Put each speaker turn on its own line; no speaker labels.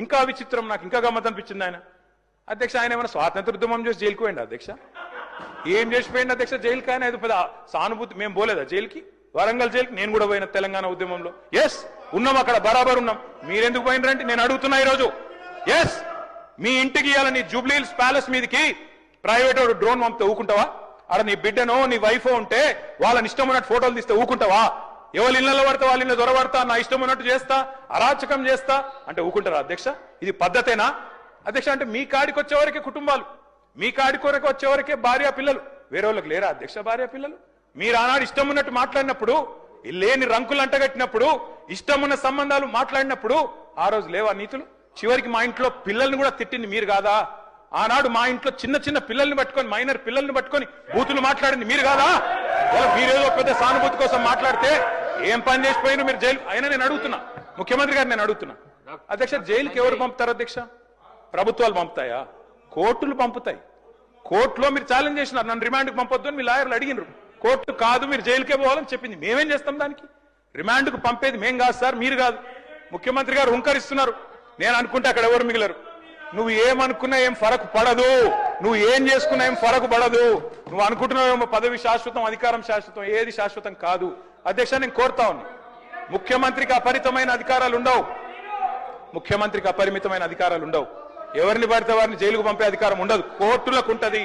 ఇంకా విచిత్రం, నాకు ఇంకా గమ్మత్ అనిపించింది ఆయన. అధ్యక్ష ఆయన ఏమైనా స్వాతంత్రోద్యమం చేసి జైలుకు పోయింది అధ్యక్ష? ఏం చేసిపోయింది అధ్యక్ష జైలుకి? ఆయన ఏదో పెద్ద సానుభూతి. మేము పోలేదా జైలుకి? వరంగల్ జైలుకి నేను కూడా పోయిన తెలంగాణ ఉద్యమంలో. ఎస్ ఉన్నాం, అక్కడ బరాబర్ ఉన్నాం. మీరెందుకు పోయినరంటే నేను అడుగుతున్నా ఈరోజు. ఎస్ మీ ఇంటికి ఇవ్వాలని జూబ్లీ హిల్స్ ప్యాలెస్ మీదకి ప్రైవేట్ డ్రోన్ పంపితే ఊకుంటావా? ఆడ నీ బిడ్డనో నీ వైఫో ఉంటే వాళ్ళని ఇష్టం ఉన్నట్టు ఫోటోలు తీస్తే ఊకుంటావా? ఎవరి ఇళ్లలో పడితే వాళ్ళ ఇళ్ళ దొరబడతా, నా ఇష్టం ఉన్నట్టు చేస్తా, అరాచకం చేస్తా అంటే ఊకుంటారా అధ్యక్ష? ఇది పద్ధతేనా అధ్యక్ష? అంటే మీ కాడికి వచ్చేవరకే కుటుంబాలు, మీ కాడి కొరకు వచ్చేవరకే భార్య పిల్లలు, వేరే వాళ్ళకి లేరా అధ్యక్ష భార్య పిల్లలు? మీరు ఆనాడు ఇష్టం ఉన్నట్టు మాట్లాడినప్పుడు, లేని రంకులు అంటగట్టినప్పుడు, ఇష్టం ఉన్న సంబంధాలు మాట్లాడినప్పుడు ఆ రోజు లేవా నీతులు? చివరికి మా ఇంట్లో పిల్లల్ని కూడా తిట్టింది మీరు కాదా? ఆనాడు మా ఇంట్లో చిన్న చిన్న పిల్లల్ని పట్టుకొని, మైనర్ పిల్లల్ని పట్టుకొని బూతులు మాట్లాడింది మీరు కాదా? మీరేదో పెద్ద సానుభూతి కోసం మాట్లాడితే ఏం పని చేసిపోయినా మీరు జైలు. అయినా నేను అడుగుతున్నా ముఖ్యమంత్రి గారు, నేను అడుగుతున్నా అధ్యక్ష, జైలుకి ఎవరు పంపుతారు అధ్యక్ష? ప్రభుత్వాలు పంపుతాయా? కోర్టులు పంపుతాయి. కోర్టులో మీరు ఛాలెంజ్ చేసినారు, నన్ను రిమాండ్కి పంపొద్దు అని మీ లాయర్లు అడిగినారు. కోర్టు కాదు మీరు జైలుకే పోవాలని చెప్పింది. మేమేం చేస్తాం దానికి? రిమాండ్కు పంపేది మేం కాదు సార్, మీరు కాదు. ముఖ్యమంత్రి గారు హుంకరిస్తున్నారు. నేను అనుకుంటే అక్కడ ఎవరు మిగిలరు. నువ్వు ఏమనుకున్నా ఏం ఫరకు పడదు, నువ్వు ఏం చేసుకున్నా ఏం ఫరకు పడదు. నువ్వు అనుకుంటున్నావేమో పదవి శాశ్వతం, అధికారం శాశ్వతం. ఏది శాశ్వతం కాదు అధ్యక్ష. నేను కోరుతా ఉన్నా, ముఖ్యమంత్రికి అపరిమితమైన అధికారాలు ఉండవు. ముఖ్యమంత్రికి అపరిమితమైన అధికారాలు ఉండవు. ఎవరిని పడితే వారిని జైలుకు పంపే అధికారం ఉండదు, కోర్టులకు ఉంటది.